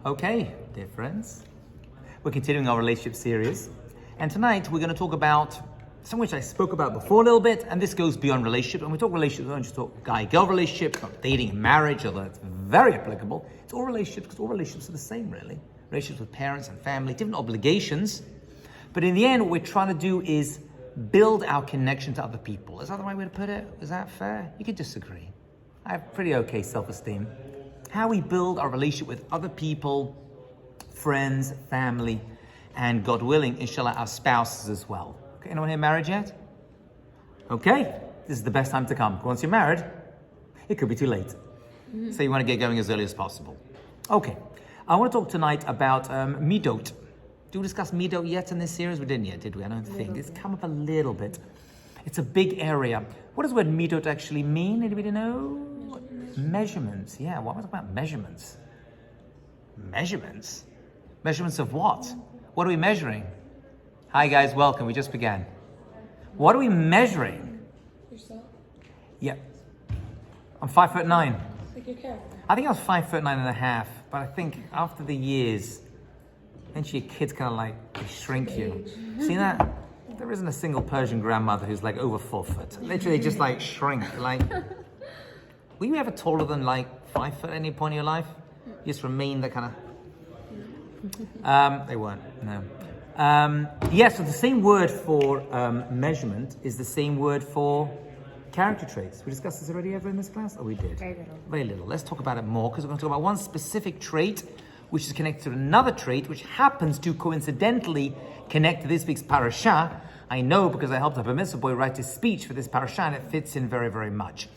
Okay, dear friends, we're continuing our relationship series, and tonight we're going to talk about something which I spoke about before a little bit, and this goes beyond relationships. When we talk relationships, we don't just talk guy-girl relationships, not dating and marriage, although it's very applicable. It's all relationships, because all relationships are the same, really. Relationships with parents and family, different obligations, but in the end, what we're trying to do is build our connection to other people. Is that the right way to put it? Is that fair? You could disagree. I have pretty okay self-esteem. How we build our relationship with other people, friends, family, and God willing, inshallah, our spouses as well. Okay, anyone here married yet? Okay, this is the best time to come. Once you're married, it could be too late. So you want to get going as early as possible. Okay, I want to talk tonight about midot. Did we discuss midot yet in this series? We didn't yet, did we? I don't think. It's come up a little bit. It's a big area. What does the word midot actually mean? Anybody know? Measurements. Yeah, what was about measurements? Measurements? Measurements of what? What are we measuring? Hi guys, welcome. We just began. What are we measuring? Yourself? Yeah. I'm 5'9". Like your character? I think I was 5'9.5", but I think after the years, eventually your kids kind of like, they shrink you. See that? There isn't a single Persian grandmother who's like over 4 foot. Literally just like shrink. Like, were you ever taller than like 5 foot at any point in your life? You just remain that kind of... They weren't, no. So the same word for measurement is the same word for character traits. We discussed this already ever in this class? Oh, we did. Very little. Very little. Let's talk about it more, because we're going to talk about one specific trait which is connected to another trait which happens to coincidentally connect to this week's parasha. I know because I helped a permissive boy write his speech for this parasha, and it fits in very, very much.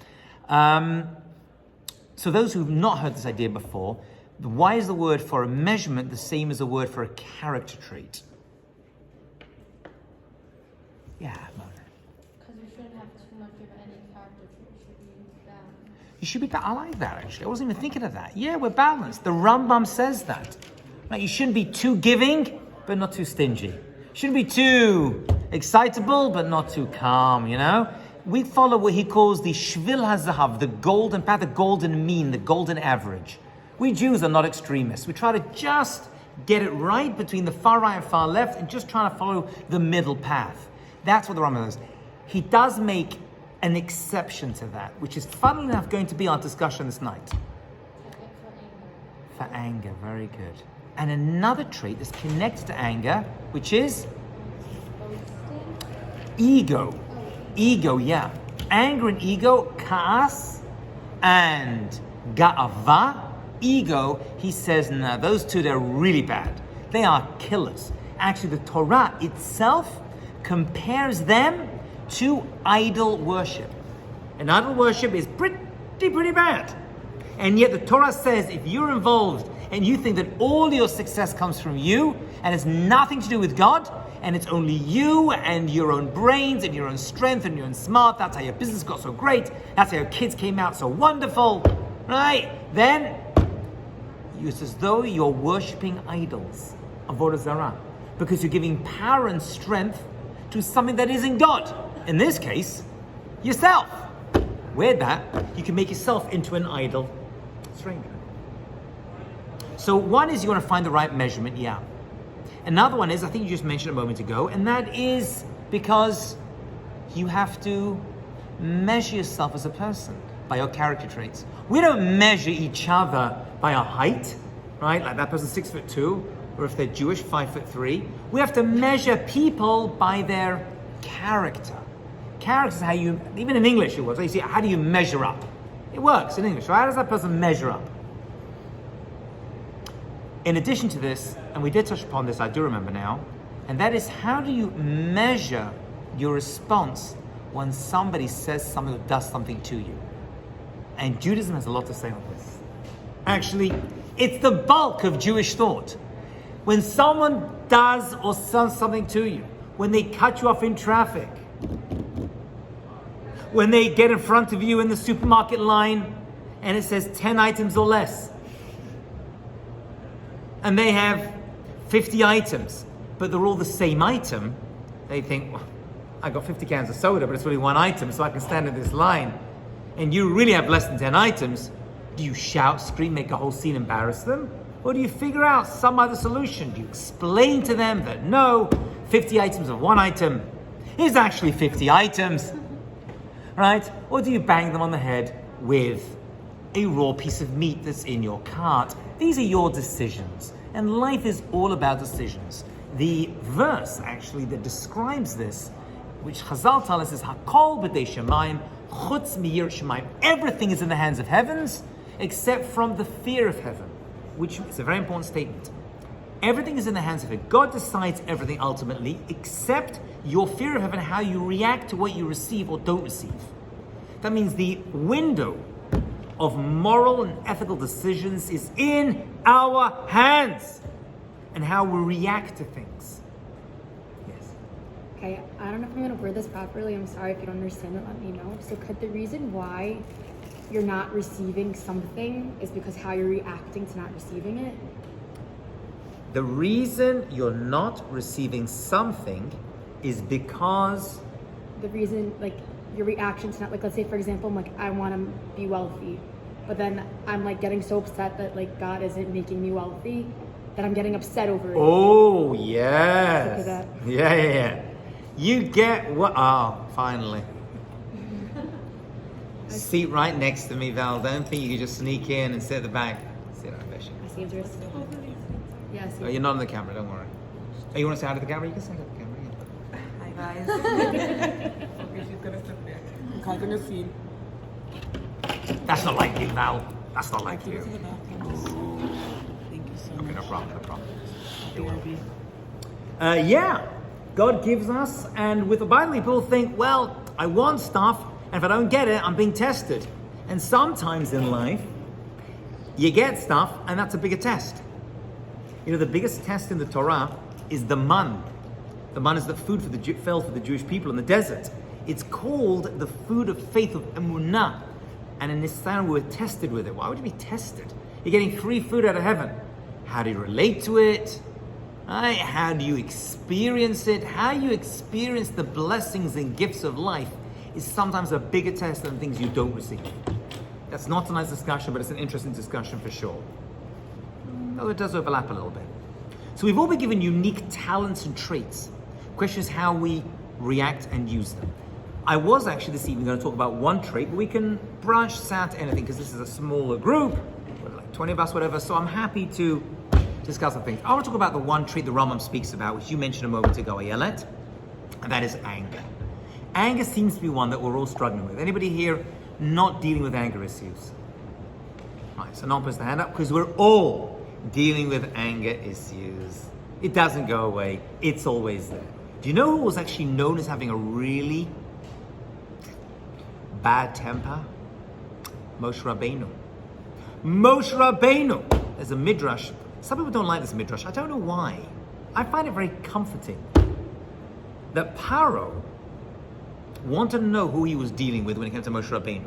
So those who've not heard this idea before, why is the word for a measurement the same as the word for a character trait? Yeah, Mother. Because we shouldn't have too much of any character traits. Should be balanced. You should be, I like that actually. I wasn't even thinking of that. Yeah, we're balanced. The Rambam says that. Like, you shouldn't be too giving, but not too stingy. Shouldn't be too excitable, but not too calm, you know? We follow what he calls the shvil hazahav, the golden path, the golden mean, the golden average. We Jews are not extremists. We try to just get it right between the far right and far left and just trying to follow the middle path. That's what the Rambam does. He does make an exception to that, which is funnily enough going to be our discussion this night. For anger, very good. And another trait that's connected to anger, which is ego. Ego, yeah. Anger and ego, ka'as and ga'ava. Ego, he says, no, those two, they're really bad. They are killers. Actually, the Torah itself compares them to idol worship. And idol worship is pretty bad. And yet the Torah says if you're involved and you think that all your success comes from you and it's nothing to do with God, and it's only you and your own brains and your own strength and your own smart, that's how your business got so great, that's how your kids came out so wonderful, right? Then it's as though you're worshipping idols, avodah zarah, because you're giving power and strength to something that isn't God. In this case, yourself. With that, you can make yourself into an idol. Strange. So one is you want to find the right measurement, yeah. Another one is, I think you just mentioned a moment ago, and that is because you have to measure yourself as a person by your character traits. We don't measure each other by our height, right? Like that person's 6'2", or if they're Jewish, 5'3". We have to measure people by their character. Character is how you, even in English it works. You see, how do you measure up? It works in English. So how does that person measure up? In addition to this, and we did touch upon this, I do remember now, and that is, how do you measure your response when somebody says something or does something to you? And Judaism has a lot to say on this. Actually, it's the bulk of Jewish thought. When someone does or says something to you, when they cut you off in traffic, when they get in front of you in the supermarket line and it says 10 items or less, and they have 50 items, but they're all the same item, they think, well, I got 50 cans of soda, but it's only one item, so I can stand in this line. And you really have less than 10 items. Do you shout, scream, make a whole scene, embarrass them? Or do you figure out some other solution? Do you explain to them that no, 50 items of one item is actually 50 items, right? Or do you bang them on the head with a raw piece of meat that's in your cart? These are your decisions. And life is all about decisions. The verse actually that describes this, which Chazal tell us, is Hakol b'dei Shemayim, chutz miyir Shemayim. Everything is in the hands of heavens, except from the fear of heaven, which is a very important statement. Everything is in the hands of it. God decides everything ultimately, except your fear of heaven, how you react to what you receive or don't receive. That means the window of moral and ethical decisions is in our hands, and how we react to things. Yes. Okay, I don't know if I'm going to word this properly. I'm sorry if you don't understand it, let me know. So could the reason why you're not receiving something is because how you're reacting to not receiving it? The reason you're not receiving something is because... The reason, like, your reaction to not, like, let's say, for example, I'm like, I want to be wealthy, but then I'm, like, getting so upset that, like, God isn't making me wealthy, that I'm getting upset over it. Oh, yes. Look at that. Yeah. You get what... Oh, finally. Seat right next to me, Val. Don't think you can just sneak in and sit at the back. Sit on the I saved yours. Yes. Oh, you're not on the camera, don't worry. Oh, you want to say hi to the camera? You can say hi to the camera. Hi guys. Okay, she's gonna sit there. I'm not gonna see. That's not like you, Val. That's not like Can you. you go to the bathroom? Thank you so Okay, much. no problem. BRB. Yeah, God gives us, and with the Bible, people think, well, I want stuff, and if I don't get it, I'm being tested. And sometimes in life, you get stuff, and that's a bigger test. You know, the biggest test in the Torah is the man. The man is the food for fell for the Jewish people in the desert. It's called the food of faith, of emunah. And in this time, we were tested with it. Why would you be tested? You're getting free food out of heaven. How do you relate to it? Right? How do you experience it? How you experience the blessings and gifts of life is sometimes a bigger test than things you don't receive. That's not tonight's discussion, but it's an interesting discussion for sure. Though it does overlap a little bit. So we've all been given unique talents and traits. Question is how we react and use them. I was actually this evening going to talk about one trait, but we can branch this out to anything because this is a smaller group, like 20 of us, whatever. So I'm happy to discuss some things. I want to talk about the one trait the Rambam speaks about, which you mentioned a moment ago, Ayelet, and that is anger. Anger seems to be one that we're all struggling with. Anybody here not dealing with anger issues? Right, so no one puts the hand up because we're all dealing with anger issues. It doesn't go away. It's always there. Do you know who was actually known as having a really bad temper? Moshe Rabbeinu. Moshe Rabbeinu. There's a midrash. Some people don't like this midrash. I don't know why. I find it very comforting that Paro wanted to know who he was dealing with when it came to Moshe Rabbeinu.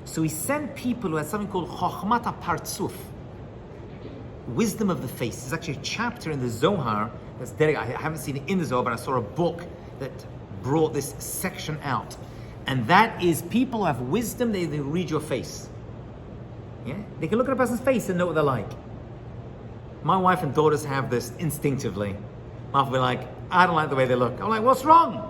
So he sent people who had something called Chochmat HaPartzuf, wisdom of the face. There's actually a chapter in the Zohar that's dedicated. I haven't seen it in the Zohar, but I saw a book that brought this section out. And that is people who have wisdom, they read your face. Yeah? They can look at a person's face and know what they're like. My wife and daughters have this instinctively. My wife will be like, I don't like the way they look. I'm like, what's wrong?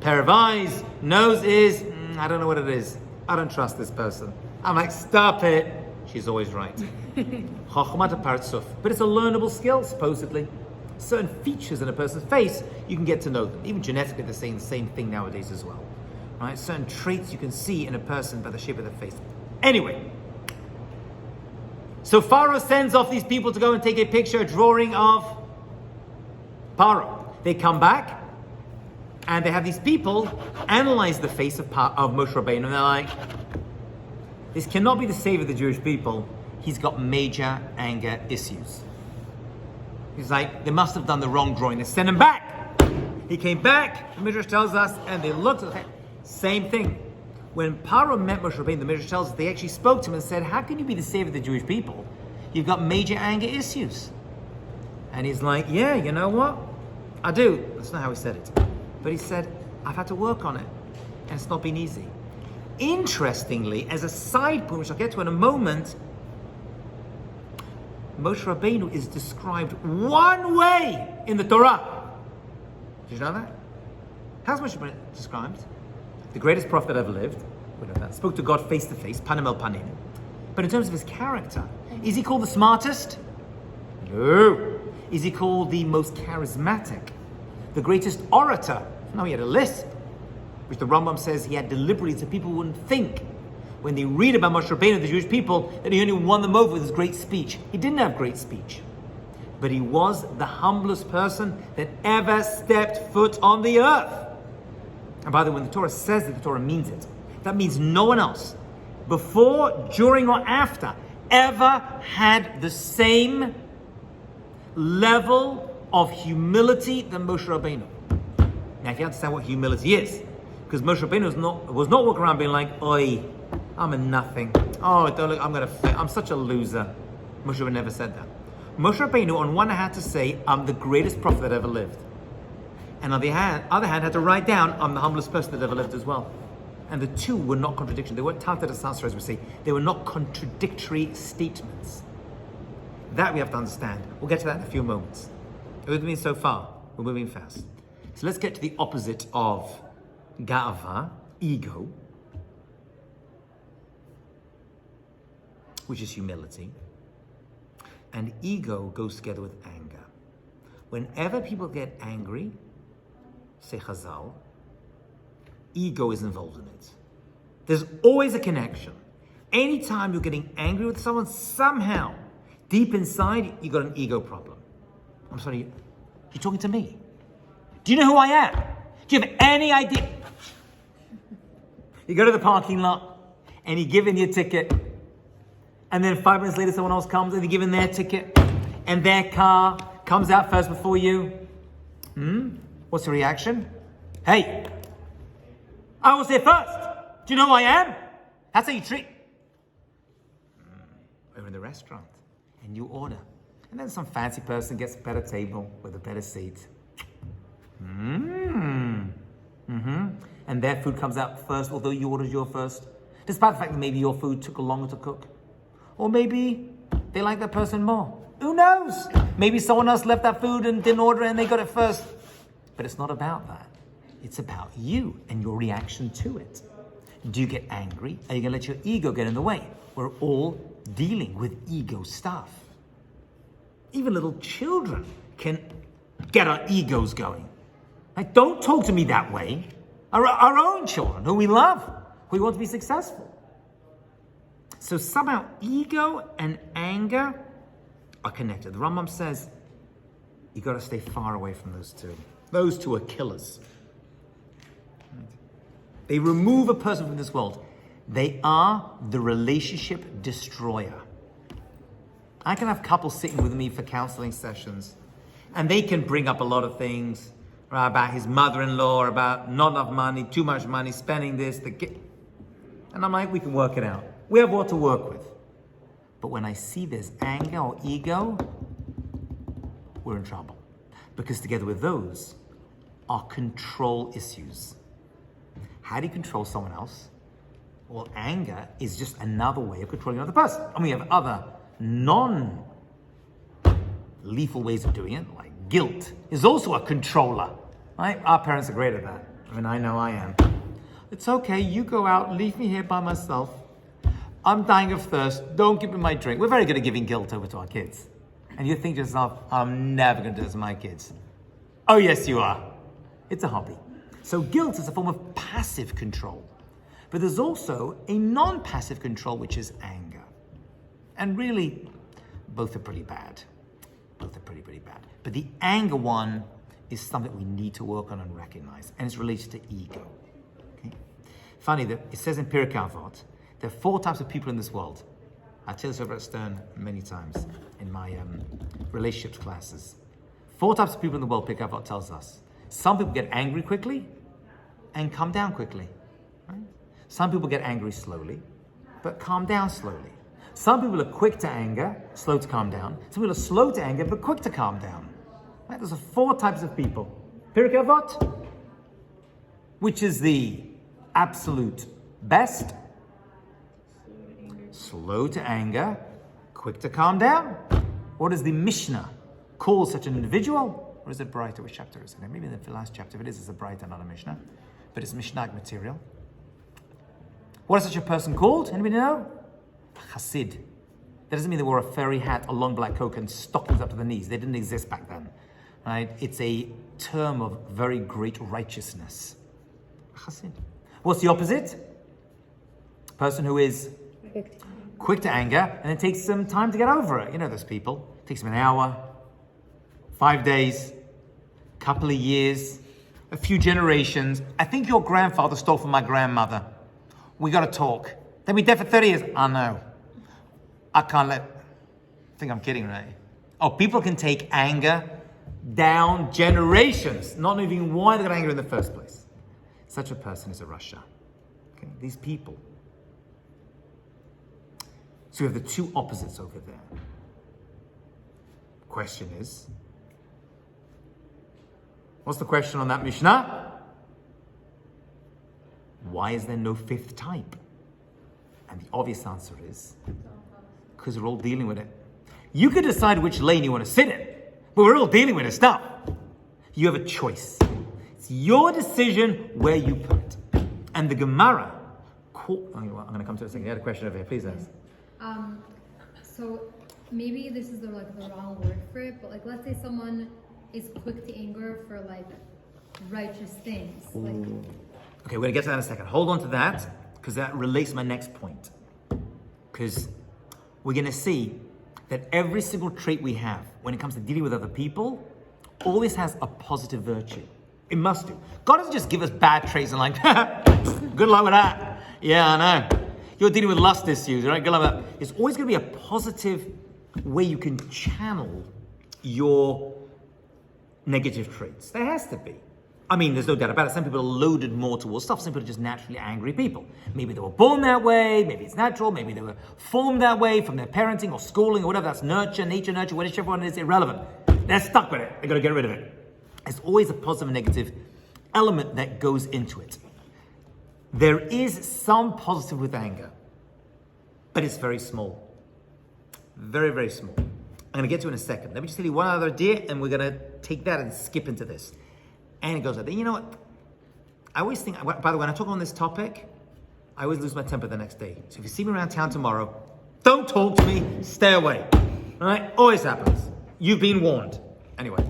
Pair of eyes, nose is, I don't know what it is. I don't trust this person. I'm like, stop it. She's always right. Chochmat HaPartzuf. But it's a learnable skill, supposedly. Certain features in a person's face, you can get to know them. Even genetically, they're saying the same thing nowadays as well. Right? Certain traits you can see in a person by the shape of their face. Anyway, so Pharaoh sends off these people to go and take a picture, a drawing of Paro. They come back, and they have these people analyze the face of Moshe Rabbeinu, and they're like, this cannot be the savior of the Jewish people. He's got major anger issues. He's like, they must have done the wrong drawing. They sent him back. He came back, the Midrash tells us, and they looked at the same thing. When Paro met Moshe Rabbeinu, the Midrash tells us, they actually spoke to him and said, how can you be the savior of the Jewish people? You've got major anger issues. And he's like, yeah, you know what? I do. That's not how he said it. But he said, I've had to work on it. And it's not been easy. Interestingly, as a side point, which I'll get to in a moment, Moshe Rabbeinu is described one way in the Torah. Did you know that? How's Moshe Rabbeinu described? The greatest prophet that ever lived. We know that. Spoke to God face to face, panim el panim. But in terms of his character, is he called the smartest? No. Is he called the most charismatic? The greatest orator? No, he had a lisp, which the Rambam says he had deliberately so people wouldn't think when they read about Moshe Rabbeinu, the Jewish people, that he only won them over with his great speech. He didn't have great speech, but he was the humblest person that ever stepped foot on the earth. And by the way, when the Torah says that, the Torah means it. That means no one else, before, during, or after, ever had the same level of humility than Moshe Rabbeinu. Now, if you understand what humility is, because Moshe Rabbeinu was not walking around being like, oi, I'm a nothing. Oh, don't look, I'm such a loser. Moshe Rabbeinu never said that. Moshe Rabbeinu, on one hand, had to say, I'm the greatest prophet that ever lived. And on the other hand, had to write down, I'm the humblest person that ever lived as well. And the two were not contradiction. They weren't tatat asasra, as we say. They were not contradictory statements. That we have to understand. We'll get to that in a few moments. Are you with me so far? We're moving fast. So let's get to the opposite of ga'ava, ego, which is humility. And ego goes together with anger. Whenever people get angry, say Chazal, ego is involved in it. There's always a connection. Anytime you're getting angry with someone, somehow, deep inside, you got an ego problem. I'm sorry, you're talking to me. Do you know who I am? Do you have any idea? You go to the parking lot, and you give in your ticket, and then 5 minutes later someone else comes and they give in their ticket, and their car comes out first before you. What's the reaction? Hey, I was here first. Do you know who I am? That's how you treat. We're in the restaurant, and you order. And then some fancy person gets a better table with a better seat. And their food comes out first, although you ordered your first. Despite the fact that maybe your food took longer to cook. Or maybe they like that person more. Who knows? Maybe someone else left that food and didn't order it and they got it first. But it's not about that. It's about you and your reaction to it. Do you get angry? Are you going to let your ego get in the way? We're all dealing with ego stuff. Even little children can get our egos going. Like, don't talk to me that way. Our own children, who we love, who we want to be successful. So somehow ego and anger are connected. The Rambam says you got to stay far away from those two. Those two are killers. They remove a person from this world. They are the relationship destroyer. I can have couples sitting with me for counseling sessions, and they can bring up a lot of things about his mother-in-law, about not enough money, too much money, spending this. And I'm like, we can work it out. We have what to work with. But when I see there's anger or ego, we're in trouble. Because together with those are control issues. How do you control someone else? Well, anger is just another way of controlling another person. And we have other non-lethal ways of doing it, like guilt is also a controller. Right? Our parents are great at that. I mean, I know I am. It's okay, you go out, leave me here by myself. I'm dying of thirst, don't give me my drink. We're very good at giving guilt over to our kids. And you think to yourself, I'm never going to do this to my kids. Oh yes, you are. It's a hobby. So guilt is a form of passive control. But there's also a non-passive control, which is anger. And really, both are pretty bad. Both are pretty bad. But the anger one is something we need to work on and recognize. And it's related to ego. Okay? Funny that it says in Pirkei Avot, there are 4 types of people in this world. I tell this over at Stern many times in my relationships classes. 4 types of people in the world, Pirkei Avot tells us. Some people get angry quickly and calm down quickly. Right? Some people get angry slowly, but calm down slowly. Some people are quick to anger, slow to calm down. Some people are slow to anger, but quick to calm down. Right? There's 4 types of people. Pirkei Avot, which is the absolute best. Slow to anger, quick to calm down. What does the Mishnah call such an individual? Or is it Braita? Which chapter is it? Maybe the last chapter. If it is, it's a Braita, not a Mishnah. But it's Mishnah material. What is such a person called? Anybody know? Chassid. That doesn't mean they wore a furry hat, a long black coat, and stockings up to the knees. They didn't exist back then. Right? It's a term of very great righteousness. Chassid. What's the opposite? Person who is quick to anger, and it takes some time to get over it. You know those people. It takes them an hour, 5 days, couple of years, a few generations. I think your grandfather stole from my grandmother. We got to talk. They've been dead for 30 years. I know. I can't let... I think I'm kidding, right? Oh, people can take anger down generations, not knowing why they got angry in the first place. Such a person is a Rasha. Okay? These people. So we have the two opposites over there. Question is, what's the question on that Mishnah? Why is there no fifth type? And the obvious answer is, because we're all dealing with it. You can decide which lane you want to sit in, but we're all dealing with it stuff. You have a choice. It's your decision where you put it. And the Gemara, I'm going to come to a second. You had a question over here, please ask. So maybe this is the wrong word for it, but let's say someone is quick to anger for righteous things. Okay, we're going to get to that in a second. Hold on to that, because that relates to my next point. Because we're going to see that every single trait we have when it comes to dealing with other people always has a positive virtue. It must do. God doesn't just give us bad traits and good luck with that. Yeah, I know. You're dealing with lust issues, right? Good luck with that. It's always going to be a positive way you can channel your negative traits. There has to be. I mean, there's no doubt about it. Some people are loaded more towards stuff. Some people are just naturally angry people. Maybe they were born that way. Maybe it's natural. Maybe they were formed that way from their parenting or schooling or whatever. That's nurture, nature, whichever one is irrelevant. They're stuck with it. They've got to get rid of it. There's always a positive and negative element that goes into it. There is some positive with anger, but it's very small. Very, very small. I'm going to get to it in a second. Let me just tell you one other idea, and we're going to take that and skip into this. And it goes like that. You know what? I always think, by the way, when I talk on this topic, I always lose my temper the next day. So if you see me around town tomorrow, don't talk to me, stay away. All right? Always happens. You've been warned. Anyway,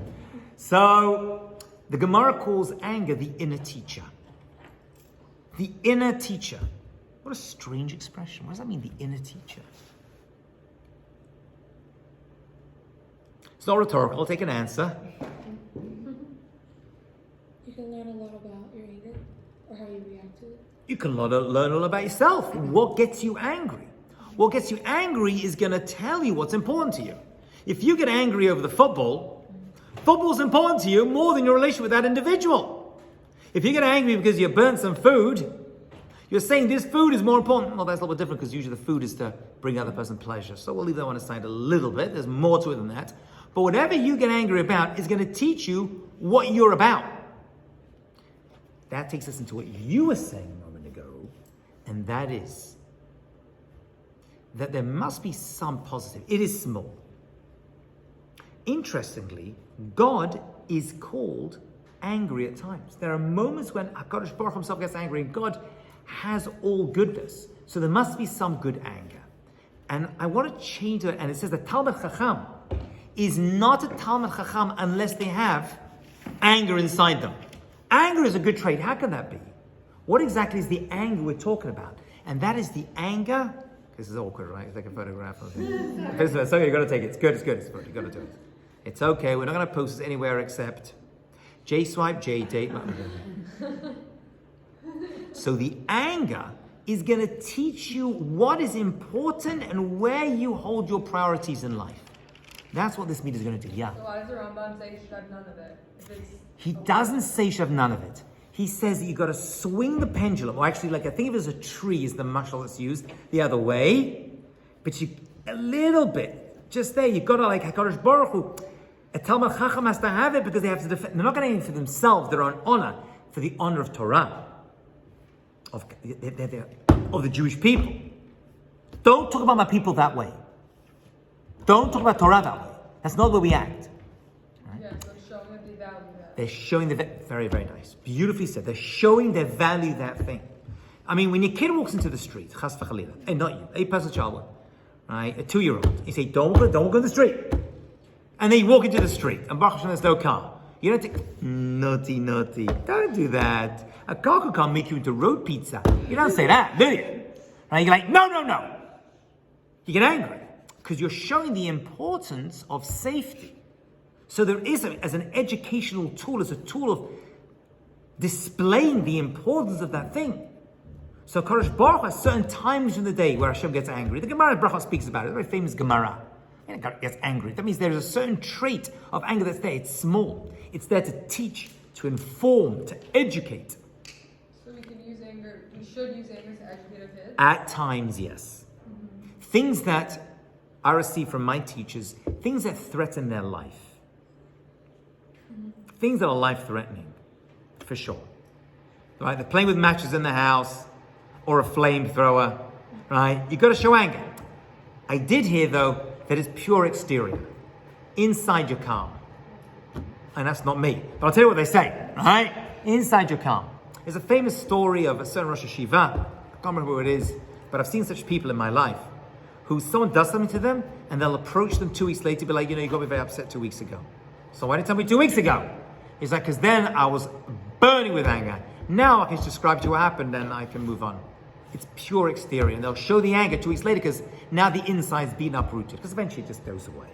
so the Gemara calls anger the inner teacher. The inner teacher. What a strange expression. What does that mean, the inner teacher? It's not rhetorical. I'll take an answer. You can learn a lot about your anger or how you react to it. You can learn all about yourself. What gets you angry? What gets you angry is going to tell you what's important to you. If you get angry over the football's important to you more than your relationship with that individual. If you get angry because you burnt some food, you're saying this food is more important. Well, that's a little bit different because usually the food is to bring the other person pleasure. So we'll leave that one aside a little bit. There's more to it than that. But whatever you get angry about is going to teach you what you're about. That takes us into what you were saying a moment ago, and that is that there must be some positive. It is small. Interestingly, God is called angry at times. There are moments when HaKadosh Baruch himself gets angry, and God has all goodness. So there must be some good anger. And I want to change it, and it says that Talmid Chacham is not a Talmid Chacham unless they have anger inside them. Anger is a good trait. How can that be? What exactly is the anger we're talking about? And that is the anger. This is awkward, right? Take a photograph of it. It's okay, you've got to take it. It's good, you've got to do it. It's okay, we're not going to post this anywhere except J-swipe, J-date. So the anger is going to teach you what is important and where you hold your priorities in life. That's what this meeting is going to do, yeah. So why does the Rambam say you should have none of it? He doesn't say you should have none of it. He says that you've got to swing the pendulum, or actually, I think of it as a tree is the mashal that's used, the other way, but you, a little bit, just there, you've got to HaKadosh Baruch Hu, a Talmid Chacham has to have it because they have to defend, they're not going to aim for themselves, their own honor, for the honor of Torah, of the Jewish people. Don't talk about my people that way. Don't talk about Torah that way. That's not the way we act. Yeah, so showing that they value that. They're showing very, very nice. Beautifully said. They're showing they value that thing. I mean, when your kid walks into the street, chas v'chalila, and not you, a person child, right, a 2-year-old, you say, don't go in the street. And they walk into the street, and Baruch Hashem, there's no car. You don't think, naughty, don't do that. A car can't make you into road pizza. You don't say that, do you? Right? You're like, no. You get angry because you're showing the importance of safety. So there is, as an educational tool, as a tool of displaying the importance of that thing. So Kadosh Baruch Hu has certain times in the day where Hashem gets angry. The Gemara Bracha speaks about it. It's a very famous Gemara. And God gets angry. That means there is a certain trait of anger that's there. It's small. It's there to teach, to inform, to educate. So we can use anger, we should use anger to educate our kids? At times, yes. Things that I receive from my teachers, things that threaten their life. Things that are life-threatening, for sure. Right? They're playing with matches in the house, or a flamethrower, right? You've got to show anger. I did hear, though, that it's pure exterior. Inside you're calm. And that's not me. But I'll tell you what they say, right? Inside you're calm. There's a famous story of a certain Rosh Hashiva. I can't remember who it is, but I've seen such people in my life who someone does something to them and they'll approach them 2 weeks later, be like, you got me very upset 2 weeks ago. So why didn't you tell me 2 weeks ago? He's like, because then I was burning with anger. Now I can just describe to you what happened and I can move on. It's pure exterior. And they'll show the anger 2 weeks later because now the inside's been uprooted. Because eventually it just goes away.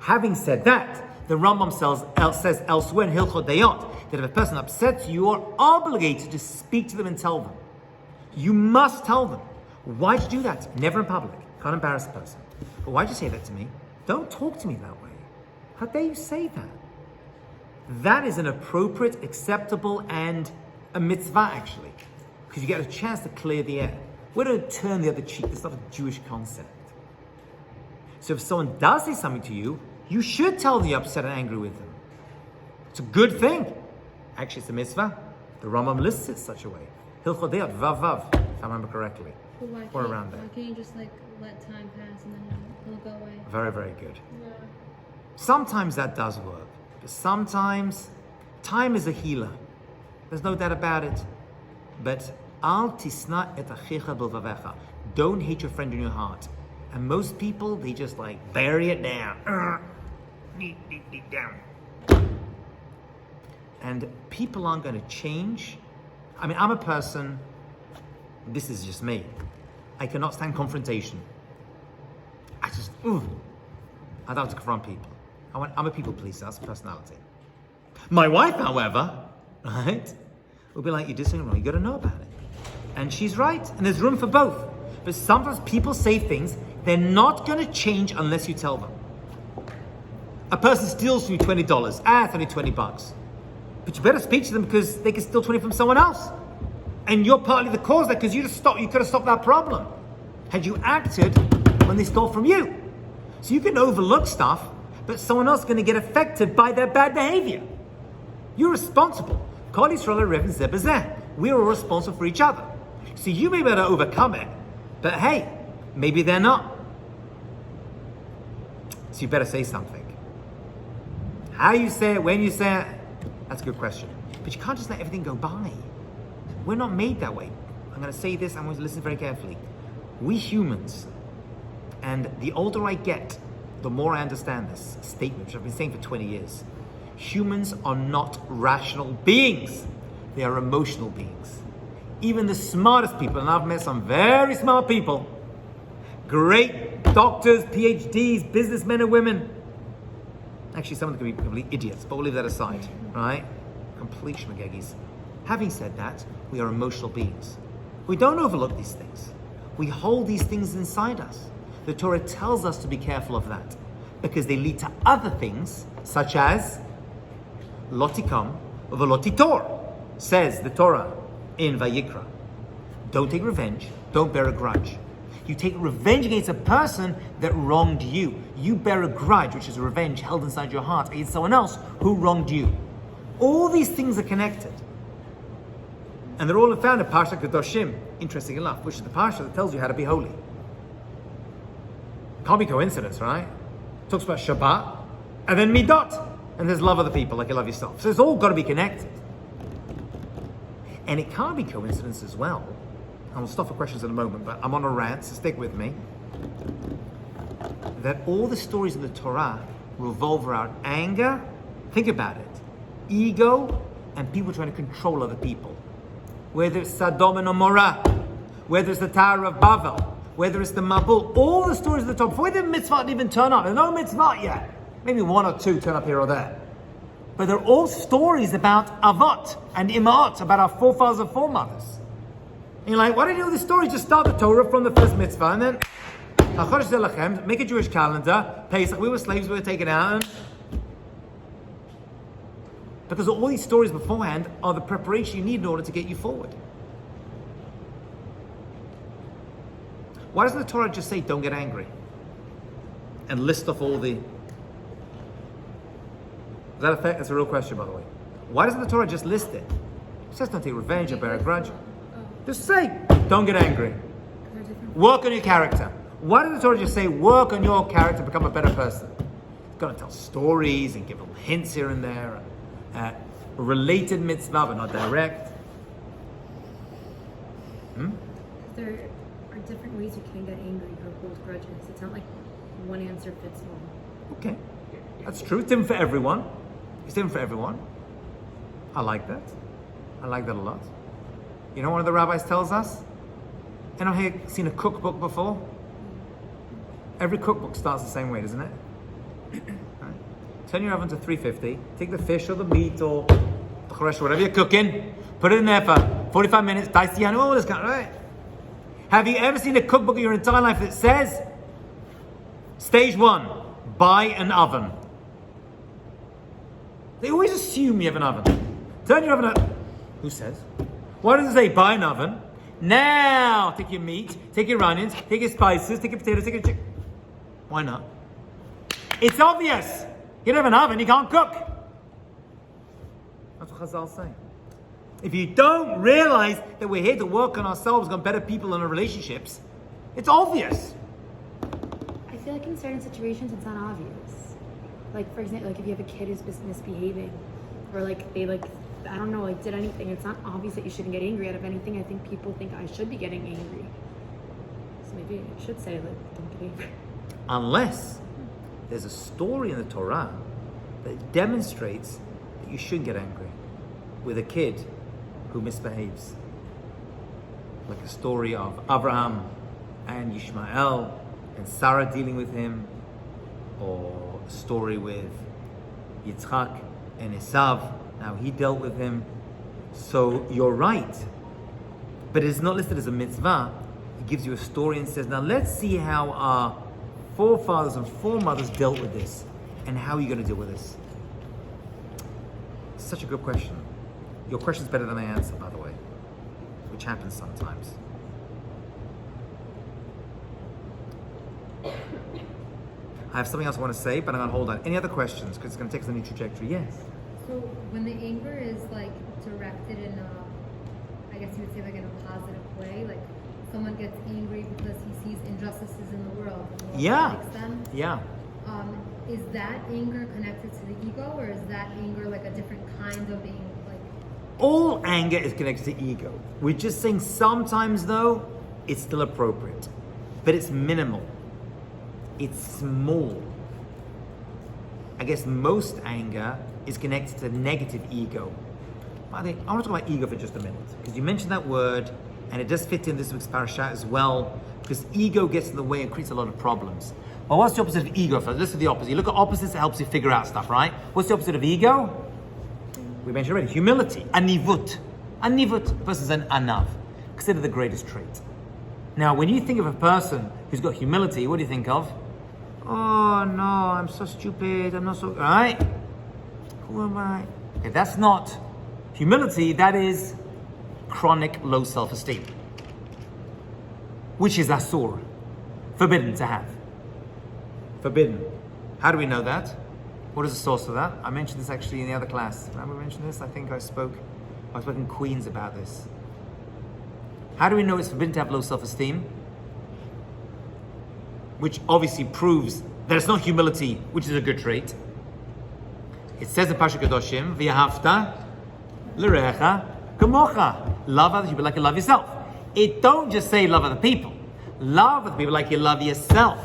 Having said that, the Rambam says elsewhere in Hilchot Dayot that if a person upsets you, you are obligated to speak to them and tell them. You must tell them. Why'd you do that? Never in public. Can't embarrass the person. But why'd you say that to me? Don't talk to me that way. How dare you say that? That is an appropriate, acceptable, and a mitzvah actually. Because you get a chance to clear the air. We don't turn the other cheek. That's not a Jewish concept. So if someone does say something to you, you should tell them you're upset and angry with them. It's a good thing. Actually, it's a mitzvah. The Rambam lists it such a way. Hilchot Deot, Vav, if I remember correctly. But why Or can't, around there. why can't you just let time pass and then it'll go away? Very, very good. Yeah. Sometimes that does work. But sometimes, time is a healer. There's no doubt about it. But al tisna et achicha b'levavecha. Don't hate your friend in your heart. And most people, they just bury it down. Deep down. And people aren't going to change. I mean, I'm a person, this is just me. I cannot stand confrontation. I don't have to confront people. I'm a people pleaser, that's a personality. My wife, however, right, will be like, you did something wrong, you got to know about it. And she's right, and there's room for both. But sometimes people say things, they're not going to change unless you tell them. A person steals from you $20, it's only $20. But you better speak to them because they can steal 20 from someone else. And you're partly the cause of that because you could have stopped that problem had you acted when they stole from you. So you can overlook stuff, but someone else is going to get affected by their bad behavior. You're responsible. Kol Yisrael Rev and Zeh b'zeh. We're all responsible for each other. So you may be able to overcome it, but hey, maybe they're not. So you better say something. How you say it, when you say it, that's a good question. But you can't just let everything go by. We're not made that way. I'm going to say this, I'm going to listen very carefully. We humans, and the older I get, the more I understand this statement, which I've been saying for 20 years. Humans are not rational beings. They are emotional beings. Even the smartest people, and I've met some very smart people, great doctors, PhDs, businessmen and women. Actually, some of them can be complete idiots, but we'll leave that aside, right? Complete schmageggies. Having said that, we are emotional beings. We don't overlook these things. We hold these things inside us. The Torah tells us to be careful of that because they lead to other things, such as lotikam v'lotitor, says the Torah in Vayikra. Don't take revenge. Don't bear a grudge. You take revenge against a person that wronged you. You bear a grudge, which is a revenge held inside your heart against someone else who wronged you. All these things are connected. And they're all found in Parsha Kedoshim, interesting enough, which is the Parsha that tells you how to be holy. Can't be coincidence, right? talks about Shabbat, and then Midot, and there's love of the people like you love yourself. So it's all got to be connected. And it can't be coincidence as well. And we'll stop for questions in a moment, but I'm on a rant, so stick with me. That all the stories in the Torah revolve around anger, think about it, ego, and people trying to control other people. Whether it's Sodom and Gomorrah, whether it's the Tower of Babel, whether it's the Mabul, all the stories at the top, before the mitzvah didn't even turn up, there's no mitzvah yet. Maybe one or two turn up here or there. But they're all stories about Avot and Ima'ot, about our forefathers and foremothers. And you're like, why don't you know the story? Just start the Torah from the first mitzvah and then make a Jewish calendar, Pesach, we were slaves, we were taken out. And because all these stories beforehand are the preparation you need in order to get you forward. Why doesn't the Torah just say, don't get angry? And list off all the... Does that affect? That's a real question, by the way. Why doesn't the Torah just list it? It says don't take revenge or bear a grudge. Just say, don't get angry. Work on your character. Why does the Torah just say, work on your character to become a better person? It's got to tell stories and give little hints here and there. Related mitzvah, but not direct. There are different ways you can get angry or hold grudges. It's not like one answer fits all. Okay, that's true. It's different for everyone. It's different for everyone. I like that. I like that a lot. You know what one of the rabbis tells us? Anyone here seen a cookbook before? Every cookbook starts the same way, doesn't it? Right. Turn your oven to 350. Take the fish or the meat or the choresh, whatever you're cooking. Put it in there for 45 minutes. Dice the animal, all this kind of, right? Have you ever seen a cookbook in your entire life that says, stage 1, buy an oven? They always assume you have an oven. Turn your oven up. Who says? Why does it say buy an oven? Now take your meat, take your onions, take your spices, take your potatoes, take your chicken. Why not? It's obvious. You don't have an oven, you can't cook. That's what Chazal say. If you don't realize that we're here to work on ourselves, on better people and our relationships, it's obvious. I feel like in certain situations it's not obvious. Like, for example, like if you have a kid who's misbehaving, or like they I don't know, did anything, it's not obvious that you shouldn't get angry out of anything. I think people think I should be getting angry. So maybe I should say, don't get angry. Unless there's a story in the Torah that demonstrates that you shouldn't get angry with a kid who misbehaves. Like a story of Abraham and Ishmael and Sarah dealing with him, or a story with Yitzchak and Esav, how he dealt with him. So you're right, but it's not listed as a mitzvah. It gives you a story and says, now let's see how our forefathers and foremothers dealt with this, and how are you going to deal with this? It's such a good question. Your question's better than I answer, by the way, which happens sometimes. I have something else I want to say, but I'm going to hold on. Any other questions? Because it's going to take us a new trajectory. Yes? So when the anger is directed in a, I guess you would say in a positive way, like someone gets angry because he sees injustices in the world. And Yeah. Them, Yeah. is that anger connected to the ego, or is that anger a different kind of anger? All anger is connected to ego. We're just saying sometimes, though, it's still appropriate. But it's minimal. It's small. I guess most anger is connected to negative ego. I want to talk about ego for just a minute, because you mentioned that word, and it does fit in this week's parasha as well, because ego gets in the way and creates a lot of problems. Well, what's the opposite of ego? First, listen to the opposite. You look at opposites, it helps you figure out stuff, right? What's the opposite of ego? We mentioned already, humility. Anivut. Anivut versus an anav. Consider the greatest trait. Now, when you think of a person who's got humility, what do you think of? Oh no, I'm so stupid, I'm not so... Right? Who am I? Okay, that's not humility, that is chronic low self-esteem. Which is asur. Forbidden to have. Forbidden. How do we know that? What is the source of that? I mentioned this actually in the other class. Remember I mentioned this? I think I spoke in Queens about this. How do we know it's forbidden to have low self-esteem? Which obviously proves there's no humility, which is a good trait. It says in Pasha Kedoshim, V'yahavta l'recha kamocha. Love others people like you love yourself. It don't just say love other people. Love other people like you love yourself.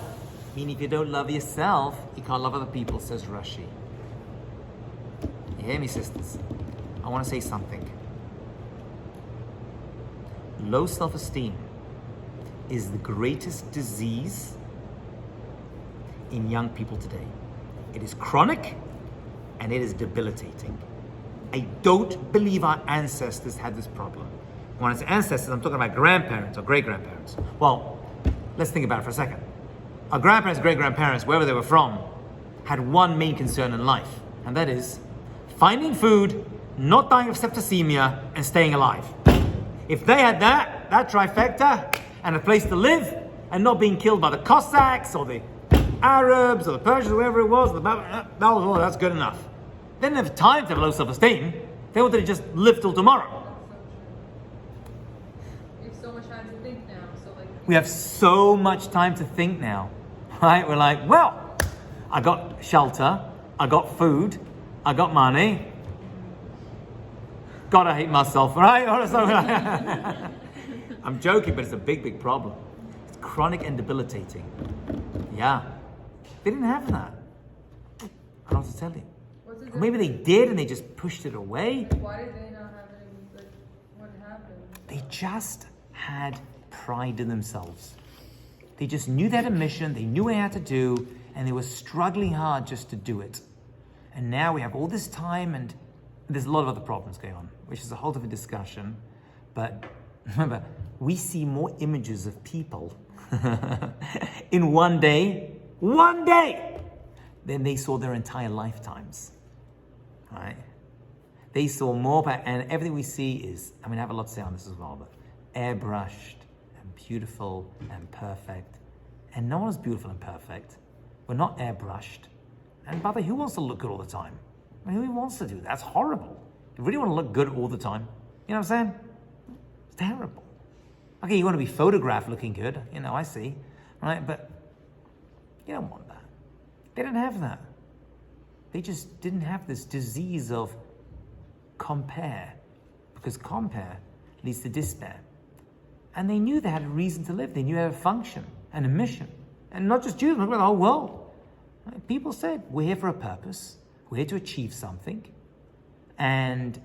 Meaning if you don't love yourself, you can't love other people, says Rashi. You hear me, sisters? I want to say something. Low self-esteem is the greatest disease in young people today. It is chronic and it is debilitating. I don't believe our ancestors had this problem. When I say ancestors, I'm talking about grandparents or great-grandparents. Well, let's think about it for a second. Our grandparents, great-grandparents, wherever they were from, had one main concern in life, and that is finding food, not dying of septicemia, and staying alive. If they had that trifecta, and a place to live, and not being killed by the Cossacks, or the Arabs, or the Persians, whoever it was, that's good enough. They didn't have time to have low self-esteem. They wanted to just live till tomorrow. We have so much time to think now. We have so much time to think now, right? We're like, well, I got shelter, I got food, I got money. God, I hate myself, right? I'm joking, but it's a big, big problem. It's chronic and debilitating. Yeah. They didn't have that. I don't know what to tell you. Or maybe they did and they just pushed it away. Why did they not have any, what happened? They just had pride in themselves. They just knew they had a mission, they knew what they had to do, and they were struggling hard just to do it. And now we have all this time, and there's a lot of other problems going on, which is a whole different discussion. But remember, we see more images of people in one day, than they saw their entire lifetimes. Right? They saw more, and everything we see is, I have a lot to say on this as well, but airbrushed and beautiful and perfect. And no one's beautiful and perfect. We're not airbrushed. And by the way, who wants to look good all the time? Who wants to do that? That's horrible. You really want to look good all the time? You know what I'm saying? It's terrible. Okay, you want to be photographed looking good, I see, right? But you don't want that. They didn't have that. They just didn't have this disease of compare, because compare leads to despair. And they knew they had a reason to live. They knew they had a function and a mission. And not just Jews, but the whole world. Right? People said, we're here for a purpose. We're here to achieve something. And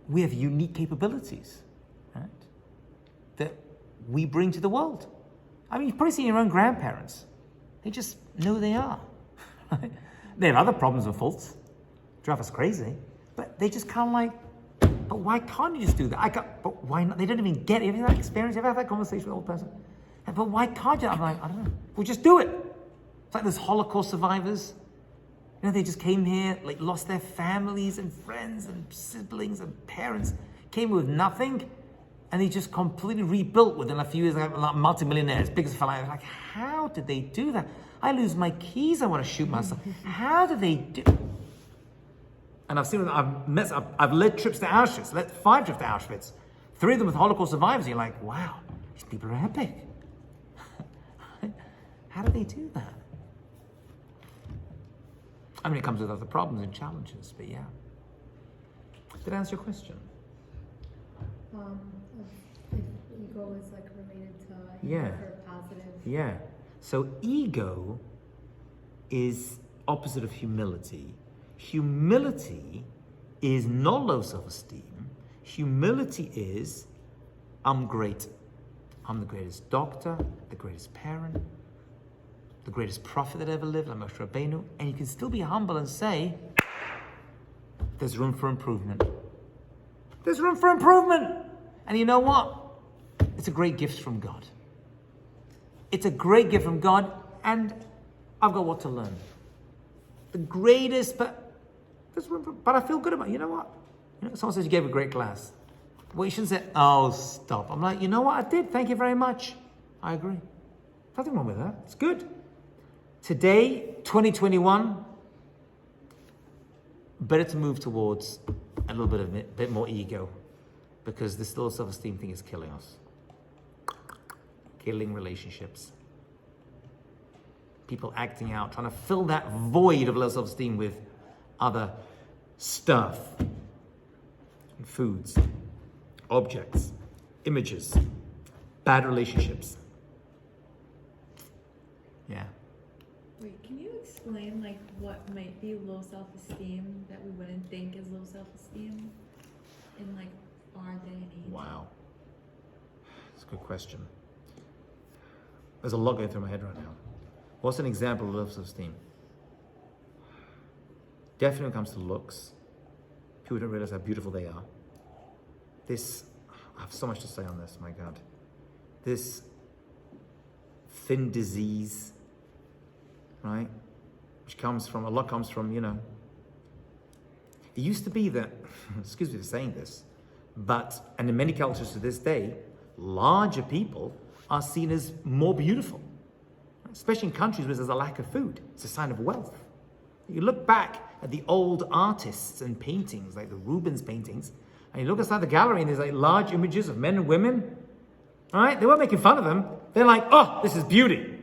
we have unique capabilities, right, that we bring to the world. You've probably seen your own grandparents. They just know who they are. Right? They have other problems and faults. Drive us crazy. But they just kind of like, but why can't you just do that? But why not? They don't even get it. Have you had that experience? Have you ever had that conversation with an old person? But why can't you? I'm like, I don't know. Well, just do it. It's like those Holocaust survivors. They just came here, lost their families and friends and siblings and parents, came with nothing, and they just completely rebuilt within a few years, like multimillionaires, biggest fella. Like, how did they do that? I lose my keys, I want to shoot myself. How do they do? And I've led trips to Auschwitz, led 5 trips to Auschwitz, 3 of them with Holocaust survivors. You're like, wow, these people are epic. How do they do that? It comes with other problems and challenges, but yeah. Did I answer your question? If ego is related to Yeah. positive. Yeah. So ego is opposite of humility. Humility is not low self-esteem. Humility is, I'm great. I'm the greatest doctor, the greatest parent, the greatest prophet that ever lived, like Moshe Rabbeinu, and you can still be humble and say, there's room for improvement. There's room for improvement. And you know what? It's a great gift from God. It's a great gift from God, and I've got what to learn. The greatest, but there's room for, but I feel good about it. You know what? Someone says you gave a great class. Well, you shouldn't say, oh, stop. I'm like, you know what? I did. Thank you very much. I agree. Nothing wrong with that. It's good. Today, 2021, better to move towards a little bit more ego, because this low self-esteem thing is killing us. Killing relationships. people acting out, trying to fill that void of low self-esteem with other stuff, foods, objects, images, bad relationships. Yeah. Wait, can you explain like what might be low self-esteem that we wouldn't think is low self-esteem in like our day and age? Wow. That's a good question. There's a lot going through my head right now. What's an example of low self-esteem? Definitely when it comes to looks, people don't realize how beautiful they are. I have so much to say on this, my God. This thin disease, right? Which a lot comes from, it used to be that, excuse me for saying this, and in many cultures to this day, larger people are seen as more beautiful, especially in countries where there's a lack of food. It's a sign of wealth. You look back at the old artists and paintings, like the Rubens paintings, and you look inside the gallery and there's like large images of men and women, all right? They weren't making fun of them. They're like, oh, this is beauty.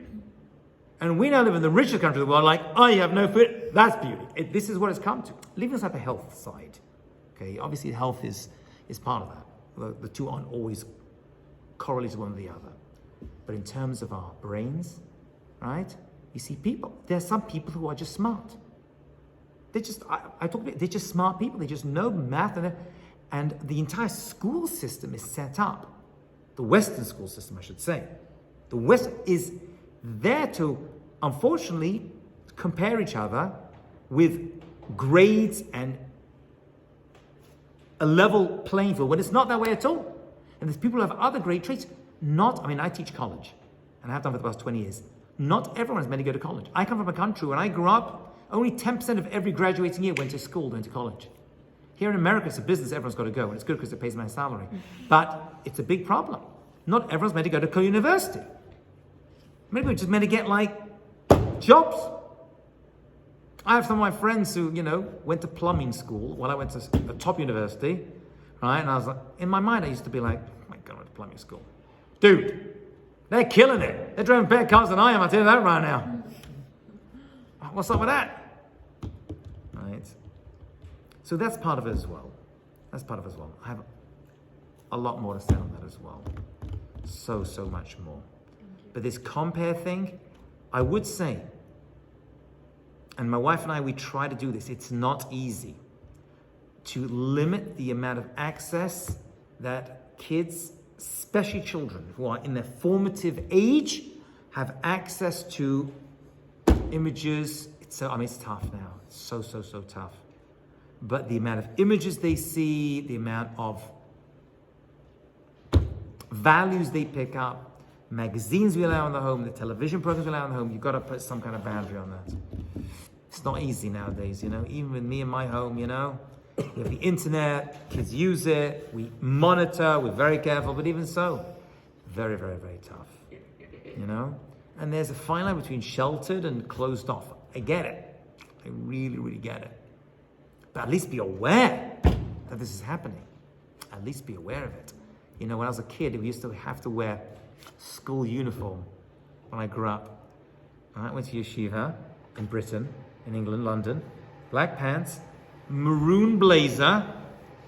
And we now live in the richest country of the world, like, oh, you have no food, that's beauty. This is what it's come to. Leaving aside the health side, okay? Obviously health is part of that. The two aren't always correlated one with the other. But in terms of our brains, right? You see there are some people who are just smart. They're just smart people. They just know math and the entire school system is set up. The Western school system, I should say. The West is there to, unfortunately, compare each other with grades and a level playing field when it's not that way at all. And there's people who have other great traits. I teach college, and I have done for the past 20 years. Not everyone's meant to go to college. I come from a country, when I grew up, only 10% of every graduating year went to college. Here in America, it's a business, everyone's got to go, and it's good because it pays my salary. But it's a big problem. Not everyone's meant to go to university. Maybe we're just meant to get, jobs. I have some of my friends who, went to plumbing school while I went to a top university, right? And I was like, in my mind, I used to be like, oh my God, I went to plumbing school. Dude, they're killing it. They're driving better cars than I am, I'll tell you that right now. What's up with that? Right? So that's part of it as well. I have a lot more to say on that as well. So much more. But this compare thing, I would say, and my wife and I, we try to do this. It's not easy to limit the amount of access that kids, especially children who are in their formative age, have access to images. It's tough now. It's so tough. But the amount of images they see, the amount of values they pick up, magazines we allow in the home, the television programs we allow in the home, you've got to put some kind of boundary on that. It's not easy nowadays, Even with me in my home, we have the internet, kids use it, we monitor, we're very careful, but even so, very, very, very tough, And there's a fine line between sheltered and closed off. I get it. I really, really get it. But at least be aware that this is happening. At least be aware of it. When I was a kid, we used to have to wear school uniform when I grew up. I went to yeshiva in Britain, in England, London. Black pants, maroon blazer,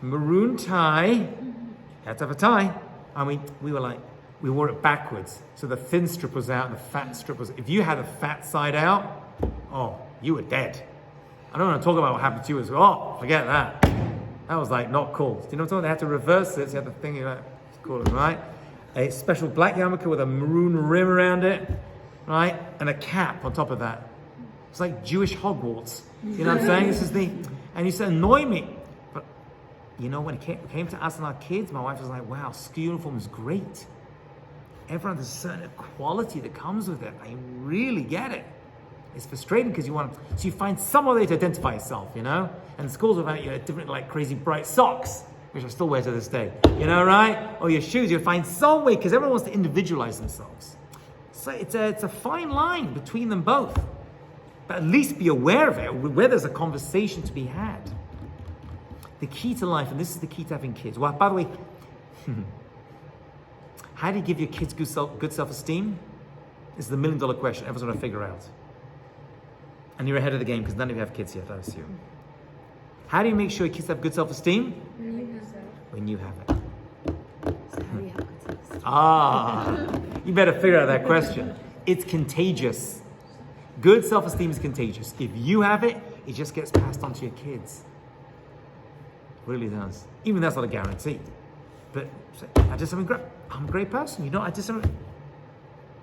maroon tie. Had to have a tie. We wore it backwards. So the thin strip was out and the fat strip was... If you had a fat side out, oh, you were dead. I don't want to talk about what happened to you as well. Oh, forget that. That was not cool. Do you know what I'm talking about? They had to reverse it. So you had the thing it's cool, right? A special black yarmulke with a maroon rim around it, right? And a cap on top of that. It's like Jewish Hogwarts. You know what I'm saying? This is and you said, annoy me. But, when it came to us and our kids, my wife was like, wow, school uniform is great. Everyone, there's a certain quality that comes with it. I really get it. It's frustrating because so you find some way to identify yourself, And schools about different, crazy bright socks, which I still wear to this day, right? Or your shoes, you find some way, because everyone wants to individualize themselves. So it's a fine line between them both. But at least be aware of it, where there's a conversation to be had. The key to life, and this is the key to having kids. Well, by the way, how do you give your kids good self-esteem? This is the $1 million question everyone's going to figure out. And you're ahead of the game because none of you have kids yet, I assume. How do you make sure your kids have good self-esteem? When you have it. So how do you have good self-esteem? Ah, you better figure out that question. It's contagious. Good self-esteem is contagious. If you have it, it just gets passed on to your kids. It really does. Even that's not a guarantee. But I just am I'm a great person. You know, I just am.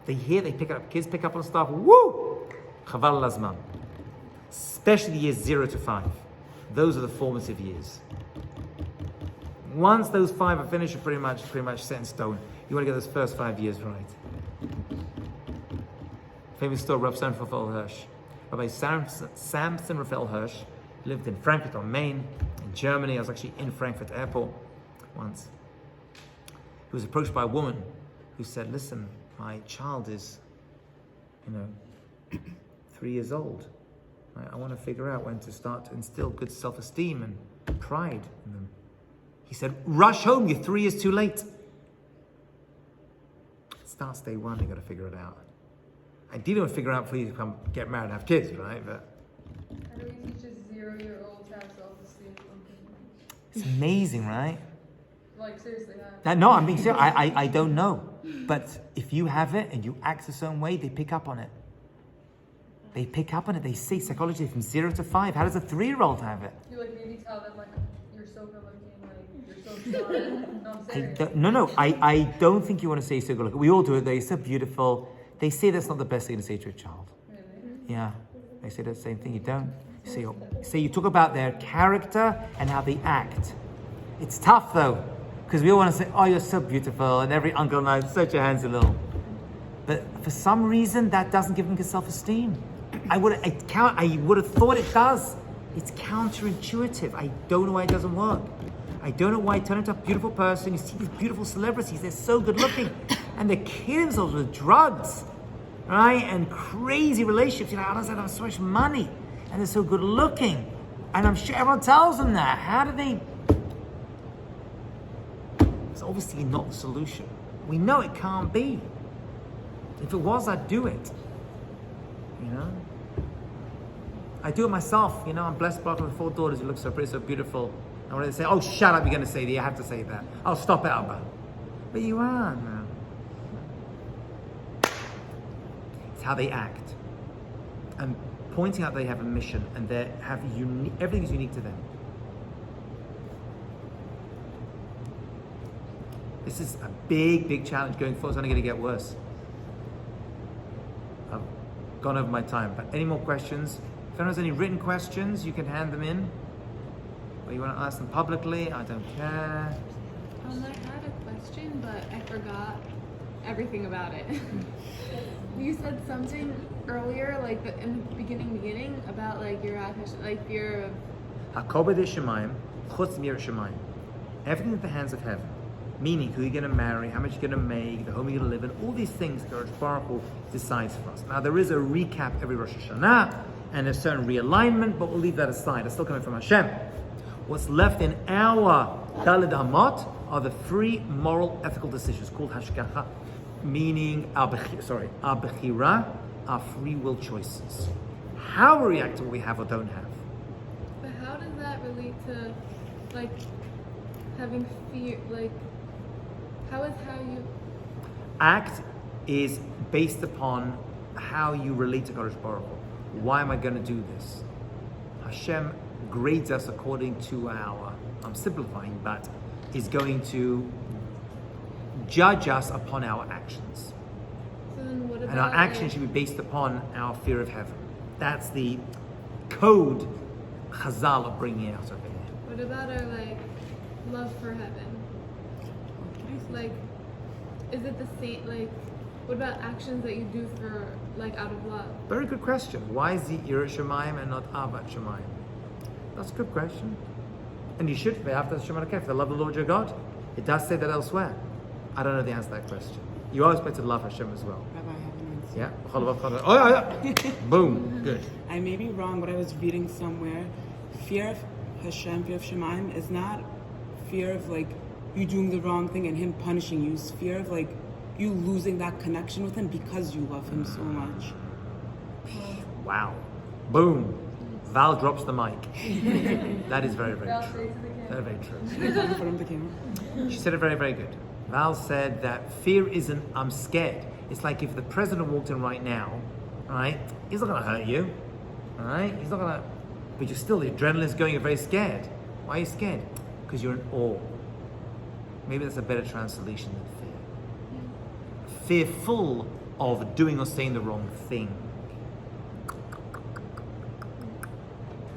They pick up, kids pick up on stuff. Woo! Chaval lazman. Especially the years 0 to 5. Those are the formative years. Once those 5 are finished, you're pretty much set in stone. You want to get those first 5 years right. Famous story, Rabbi Samson Raphael Hirsch. Rabbi Samson Raphael Hirsch lived in Frankfurt on Main, in Germany. I was actually in Frankfurt airport once. He was approached by a woman who said, listen, my child is, 3 years old. I want to figure out when to start to instill good self-esteem and pride in them. He said, rush home, you're 3 years too late. It starts day one, you got to figure it out. Ideally, you figure out before you get married and have kids, right? But How do we teach a 0-year-old to have self-esteem? it's amazing, right? Like, seriously, how? No, I'm being serious. I don't know. But if you have it and you act a certain way, they pick up on it. They pick up on it. They see psychology from 0 to 5. How does a 3-year-old have it? You like maybe tell them like you're so good looking, like you're so smart. No, I'm serious. I don't think you want to say so good looking. We all do it. They're so beautiful. They say that's not the best thing to say to a child. Really? Yeah, they say the same thing. You don't. You talk about their character and how they act. It's tough though, because we all want to say, "Oh, you're so beautiful," and every uncle knows, "Such your hands a little." But for some reason, that doesn't give them good self-esteem. I would have thought it does. It's counterintuitive. I don't know why it doesn't work. I don't know why you turn into a beautiful person. You see these beautiful celebrities, they're so good looking. And they kill themselves with drugs, right? And crazy relationships. I don't have so much money. And they're so good looking. And I'm sure everyone tells them that. How do they? It's obviously not the solution. We know it can't be. If it was, I'd do it. I do it myself. I'm blessed by 4 daughters who look so pretty, so beautiful. And when they say, "Oh, shut up, you're going to say that," you have to say that. "Oh, stop it, Abba." But you are, man. It's how they act. And pointing out they have a mission and they have everything is unique to them. This is a big, big challenge going forward. It's only going to get worse. I've gone over my time, but any more questions? If anyone has any written questions, you can hand them in. Or you want to ask them publicly, I don't care. I had a question, but I forgot everything about it. You said something earlier, like in the beginning, about like your like fear of. Hakobed Shemayim, Chutz Mir Shemayim. Everything in the hands of heaven. Meaning who you're going to marry, how much you're going to make, the home you're going to live in, all these things that Baruch Hu decides for us. Now there is a recap every Rosh Hashanah and a certain realignment, but we'll leave that aside. It's still coming from Hashem. What's left in our Daled Hamot are the free moral ethical decisions called Hashgacha, meaning our Bechira, our free will choices. How we react to what we have or don't have. But how does that relate to like having fear, like how you act is based upon how you relate to Kadosh Baruch Hu. Why am I going to do this? Hashem grades us according to I'm simplifying, but is going to judge us upon our actions. So then what about, and our actions should be based upon our fear of heaven. That's the code Chazal are bringing out of it. What about our like love for heaven? Like, is it the same? Like, what about actions that you do for like out of love? Very good question. Why is it Yirat Shamayim and not Avat Shamayim? That's a good question. And you should be after Shema Kef, the love of the Lord your God. It does say that elsewhere. I don't know the answer to that question. You always supposed to love Hashem as well. Rabbi, I have an answer. Yeah? Oh, yeah. Boom. Good. I may be wrong, but I was reading somewhere. Fear of Hashem, fear of Shemaim is not fear of like you doing the wrong thing and him punishing you. It's fear of like you losing that connection with him because you love him so much. Wow. Boom. Val drops the mic. That is very, very Val true. says it again. Very, very true. In front of the camera. She said it very, very good. Val said that fear isn't, I'm scared. It's like if the president walked in right now, all right, he's not gonna hurt you, all right? He's not gonna, but you're still, the adrenaline's going, you're very scared. Why are you scared? Because you're in awe. Maybe that's a better translation than fear. Fearful of doing or saying the wrong thing.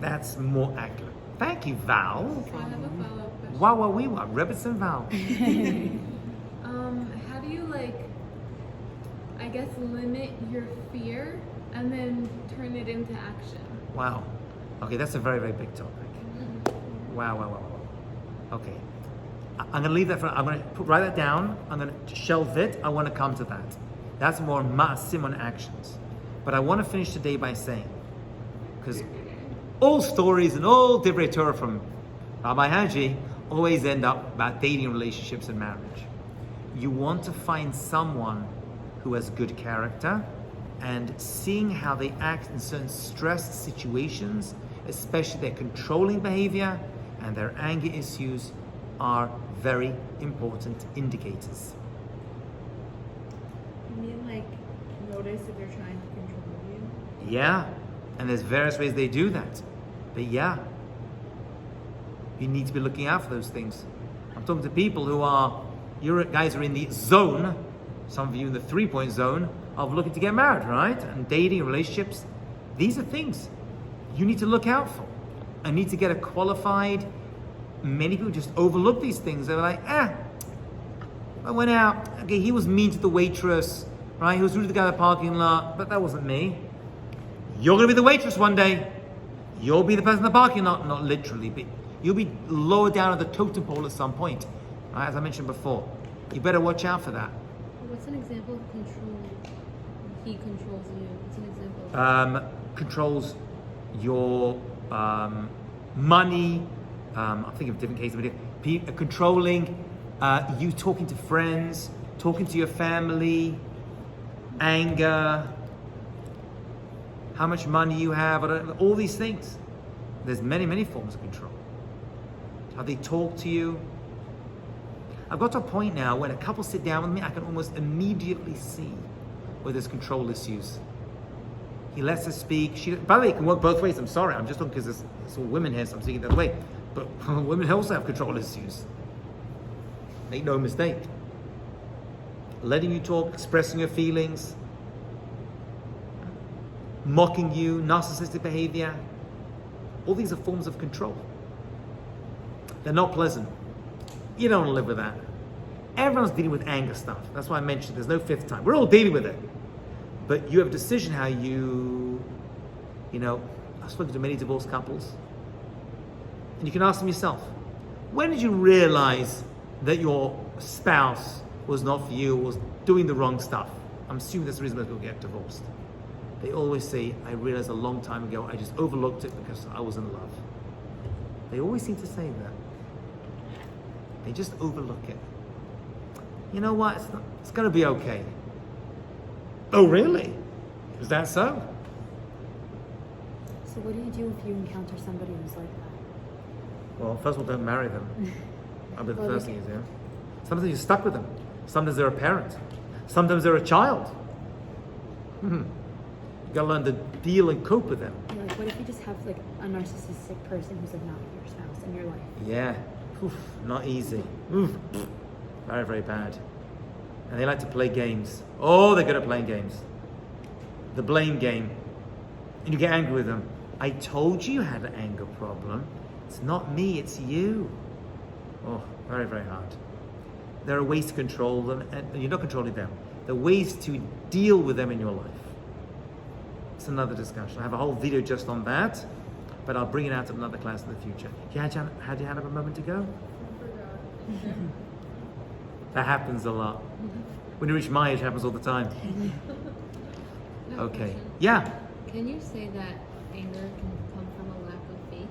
That's more accurate. Thank you, Val. So I have a follow-up question. Wow, wow, we wow. Rebitson Val. How do you I guess limit your fear and then turn it into action? Wow. Okay, that's a very, very big topic. Wow, wow, wow, wow. Okay. I'm going to leave that for, I'm going to write that down. I'm going to shelve it. I want to come to that. That's more ma'asim on actions. But I want to finish today by saying, because all stories and all Divrei Torah from Rabbi Haji always end up about dating, relationships, and marriage. You want to find someone who has good character, and seeing how they act in certain stressed situations, especially their controlling behavior and their anger issues, are very important indicators. You mean notice if they're trying to control you? Yeah, and there's various ways they do that. But yeah, you need to be looking out for those things. I'm talking to people who are, you guys are in the zone, some of you in the 3-point zone, of looking to get married, right? And dating, relationships. These are things you need to look out for. I need to get a qualified. Many people just overlook these things. They're like, I went out, okay, he was mean to the waitress, right? He was rude to the guy in the parking lot, but that wasn't me. You're gonna be the waitress one day. You'll be the person in the parking lot, not literally, but you'll be lower down at the totem pole at some point, right? As I mentioned before. You better watch out for that. What's an example of control? He controls you. What's an example? Controls your money. I'm thinking of different cases, but controlling you talking to friends, talking to your family, anger, how much money you have, all these things. There's many, many forms of control. How they talk to you. I've got to a point now when a couple sit down with me, I can almost immediately see where there's control issues. He lets her speak. By the way, it can work both ways. I'm sorry, I'm just looking because there's all women here, so I'm seeing it that way. But women also have control issues. Make no mistake. Letting you talk, expressing your feelings, mocking you, narcissistic behavior. All these are forms of control. They're not pleasant. You don't want to live with that. Everyone's dealing with anger stuff. That's why I mentioned there's no fifth time. We're all dealing with it. But you have a decision how I've spoken to many divorced couples. And you can ask them yourself, when did you realize that your spouse was not for you, was doing the wrong stuff? I'm assuming that's the reason most people get divorced. They always say, I realized a long time ago, I just overlooked it because I was in love. They always seem to say that. They just overlook it. You know what? It's going to be okay. Oh, really? Is that so? So what do you do if you encounter somebody who's like that? Well, first of all, don't marry them. I'll be the Well, first thing is, Sometimes you're stuck with them. Sometimes they're a parent. Sometimes they're a child. You gotta learn to deal and cope with them. Yeah, what if you just have a narcissistic person who's not your spouse in your life? Yeah. Oof, not easy. Oof. Very, very bad. And they like to play games. Oh, they're good at playing games. The blame game. And you get angry with them. I told you had an anger problem. It's not me, it's you. Oh, very, very hard. There are ways to control them, and you're not controlling them. There are ways to deal with them in your life. It's another discussion. I have a whole video just on that, but I'll bring it out to another class in the future. Had you had a moment ago? That happens a lot. When you reach my age, it happens all the time. Okay. Yeah. Can you say that anger can come from a lack of faith?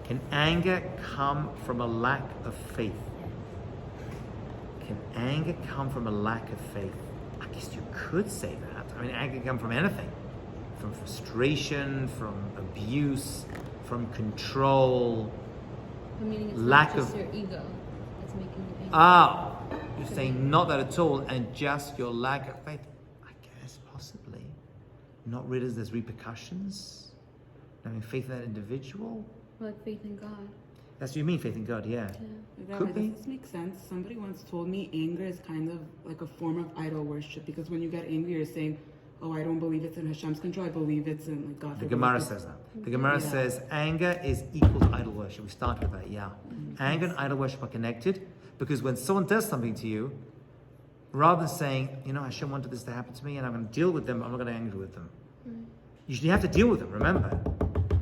Can anger come from a lack of faith? Can anger come from a lack of faith? I guess you could say that. I mean, anger can come from anything. from frustration, from abuse, from control. Meaning it's Lack not just of- your ego that's making you angry. Ah, you're saying not that at all, and just your lack of faith. I guess possibly. Not realize there's repercussions. Having faith in that individual. Like faith in God. That's what you mean, faith in God, yeah. Could be. Does this make sense? Somebody once told me anger is kind of like a form of idol worship, because when you get angry, you're saying, "Oh, I don't believe it's in Hashem's control. I believe it's in like God." The Gemara says that. The Gemara says anger is equal to idol worship. We started with that, yeah. Anger and idol worship are connected, because when someone does something to you, rather than saying, Hashem wanted this to happen to me and I'm going to deal with them, I'm not going to be angry with them. You have to deal with them, remember.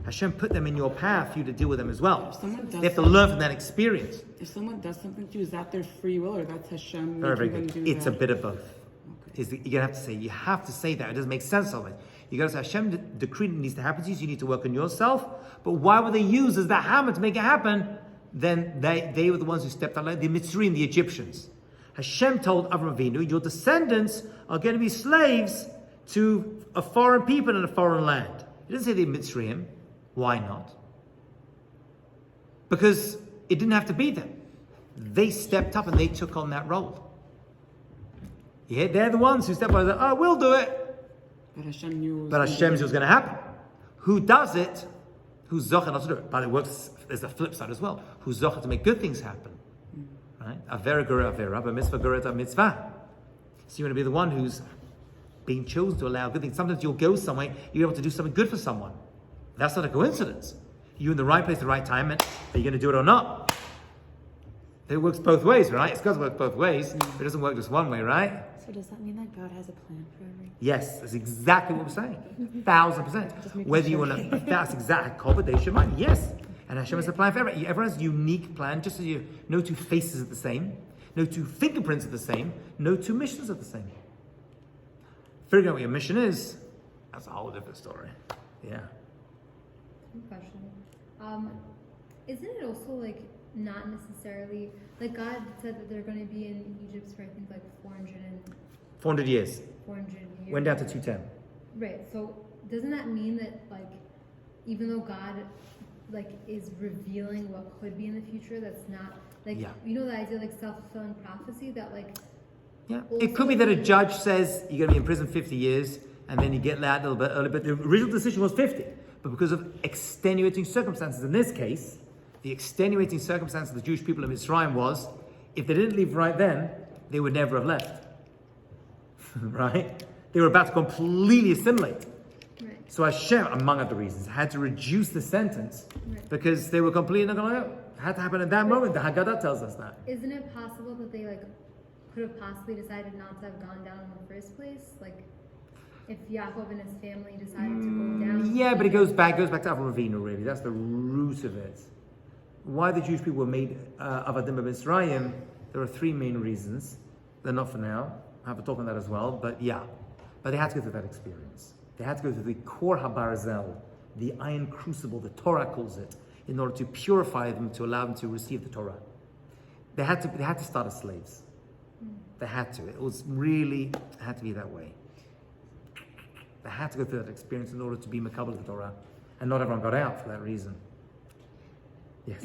Hashem put them in your path for you to deal with them as well. If someone does They have to learn from that experience. If someone does something to you, is that their free will or that's Hashem Very, very making them good. do It's that? a bit of both. You're going to have to say that. It doesn't make sense of it. You got to say, Hashem decreed it needs to happen to you, so you need to work on yourself. But why would they use as the hammer to make it happen? Then they were the ones who stepped out, like the Mitzrayim, the Egyptians. Hashem told Avraham Avinu, your descendants are going to be slaves to a foreign people in a foreign land. He didn't say the Mitzrayim. Why not? Because it didn't have to be them. They stepped up and they took on that role. Yeah, they're the ones who stepped up and said, "Oh, we'll do it." But Hashem knew. But Hashem knew it was going to happen. Who does it? Who's zocher not to do it? But it works. There's a flip side as well. Who's zocher to make good things happen? Right? Avera gura avera, but mitzvah gura mitzvah. So you want to be the one who's being chosen to allow good things. Sometimes you'll go somewhere, you're able to do something good for someone. That's not a coincidence. You're in the right place at the right time, and are you going to do it or not? It works both ways, right? It's got to work both ways. It doesn't work just one way, right? So does that mean that God has a plan for everything? Yes, that's exactly what we're saying. 1,000%. Whether you want to, that's exactly combination mind. Yes. And Hashem has a plan for everyone. Everyone has a unique plan, just as no two faces are the same, no two fingerprints are the same, no two missions are the same. Figuring out what your mission is, that's a whole different story. Yeah. Good question. Isn't it also like not necessarily like God said that they're going to be in Egypt for I think like 400 years. 400 years. Went down to 210. Right. So doesn't that mean that like even though God like is revealing what could be in the future, that's not like the idea like self-fulfilling prophecy that like yeah. It could be that a judge says you're going to be in prison 50 years and then you get let out a little bit early, but the original decision was 50. But because of extenuating circumstances, in this case, the extenuating circumstance of the Jewish people of Mitzrayim was, if they didn't leave right then, they would never have left. Right? They were about to completely assimilate. Right. So Hashem, among other reasons, had to reduce the sentence because they were completely not going to go. It had to happen at that moment. The Haggadah tells us that. Isn't it possible that they like could have possibly decided not to have gone down in the first place? Like if Yaakov and his family decided to go down. Yeah, but it goes back to Avraham Avinu, really. That's the root of it. Why the Jewish people were made Avadim Mitzrayim, there are three main reasons. They're not for now. I have a talk on that as well, but yeah. But they had to go through that experience. They had to go through the Kor HaBarzel, the iron crucible, the Torah calls it, in order to purify them, to allow them to receive the Torah. They had to start as slaves. They had to. It had to be that way. They had to go through that experience in order to be Makabel the Torah. And not everyone got out for that reason. Yes.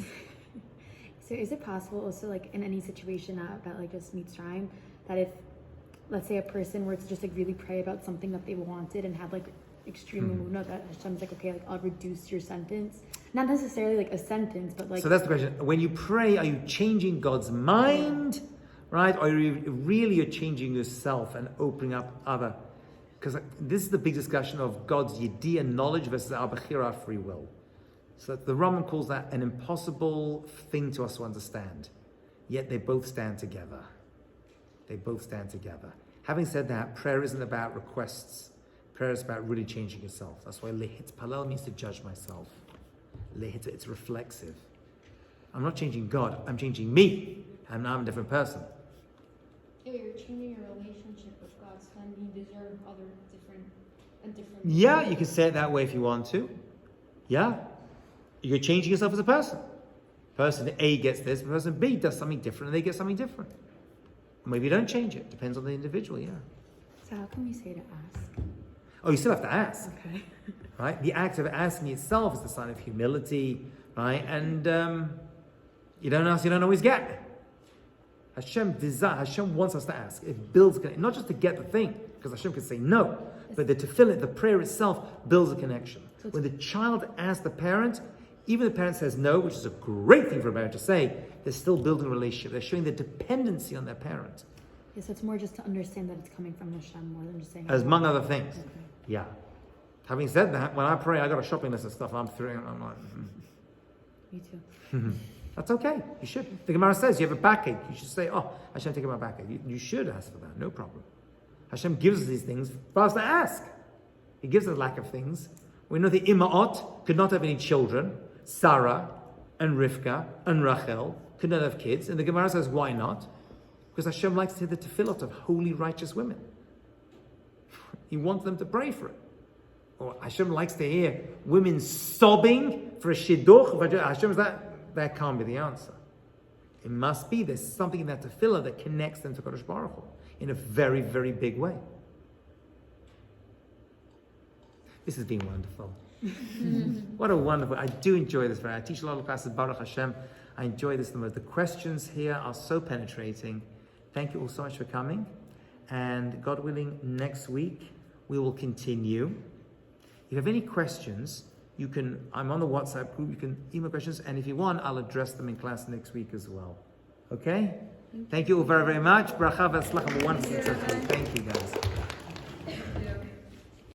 So is it possible also like in any situation that like just Mitzrayim, that if let's say a person were to just like really pray about something that they wanted and had like extreme emunah, that Hashem's like, okay, like I'll reduce your sentence. Not necessarily like a sentence, but like. So that's the question. When you pray, are you changing God's mind, right? Or are you really changing yourself and opening up other? Because this is the big discussion of God's yediyah knowledge versus our bechira free will. So the Rambam calls that an impossible thing to us to understand. Yet they both stand together. They both stand together. Having said that, prayer isn't about requests. Prayer is about really changing yourself. That's why lehit palel means to judge myself. Lehit, it's reflexive. I'm not changing God, I'm changing me. And now I'm a different person. Yeah, you're changing your relationship with God, so then you deserve a different. Yeah, you can say it that way if you want to. Yeah. You're changing yourself as a person. Person A gets this, person B does something different, and they get something different. Maybe you don't change it. Depends on the individual, yeah. So how can we say to ask? Oh, you still have to ask. Okay. Right? The act of asking itself is the sign of humility, right? And you don't ask, you don't always get. Hashem wants us to ask. It builds, not just to get the thing, because Hashem can say no, but the tefillah, the prayer itself, builds a connection. When the child asks the parent, even the parent says no, which is a great thing for a parent to say, they're still building a relationship. They're showing their dependency on their parent. Yes, it's more just to understand that it's coming from Hashem more than just saying. As among other things. Okay. Yeah. Having said that, when I pray, I got a shopping list of stuff I'm like, Me too. That's okay. You should. The Gemara says you have a backache. You should say, oh, Hashem, take my backache. You should ask for that. No problem. Hashem gives us these things for us to ask. He gives us lack of things. We know the Ima'ot could not have any children. Sarah and Rivka and Rachel could not have kids. And the Gemara says, why not? Because Hashem likes to hear the tefillot of holy, righteous women. He wants them to pray for it. Or Hashem likes to hear women sobbing for a shidduch. Hashem is that can't be the answer. It must be there's something in that tefillah that connects them to Kadosh Baruch Hu in a very, very big way. This has been wonderful. What a wonderful, I do enjoy this. I teach a lot of classes, Baruch Hashem. I enjoy this the most. The questions here are so penetrating. Thank you all so much for coming. And God willing, next week we will continue. If you have any questions, you can, I'm on the WhatsApp group, you can email questions, and if you want, I'll address them in class next week as well. Okay? Thank you all very, very much. Bracha v'atzlacha, wonderful successful. Thank you guys.